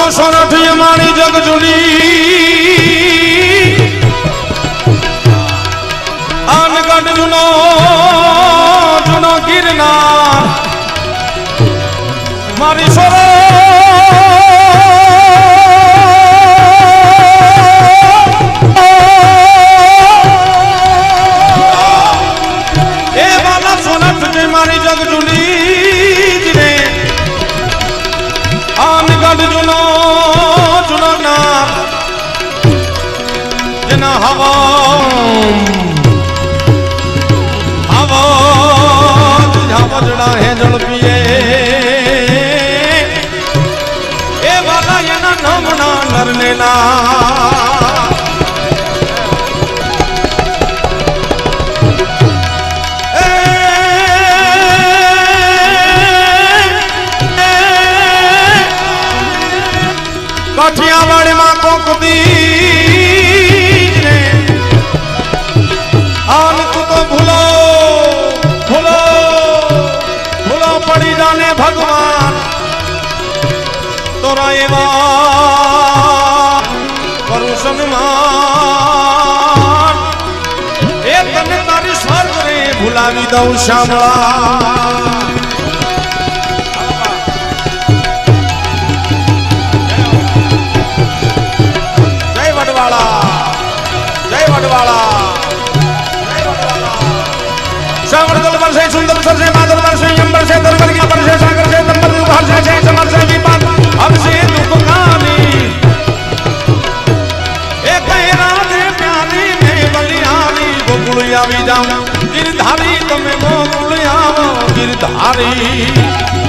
तो सोरठ मारी जग जुनी आनगढ़ जुनो जुनो गिरनार मारी सोरो ए वाला सोरठ मारी जग जुनी आनगढ़ जुनो जुनो नार जना हवा हवा हवा जड़ा है जल पिए ए वाला ये ना नमना नरने ना काठियावाड़ मां कोकती आन तू तो भूलो भूलो भूलो पड़ी जाने भगवान तोरा एवा करू सम्मान ए तने तारी स्वर्ग रे भुलावी दऊं श्यामला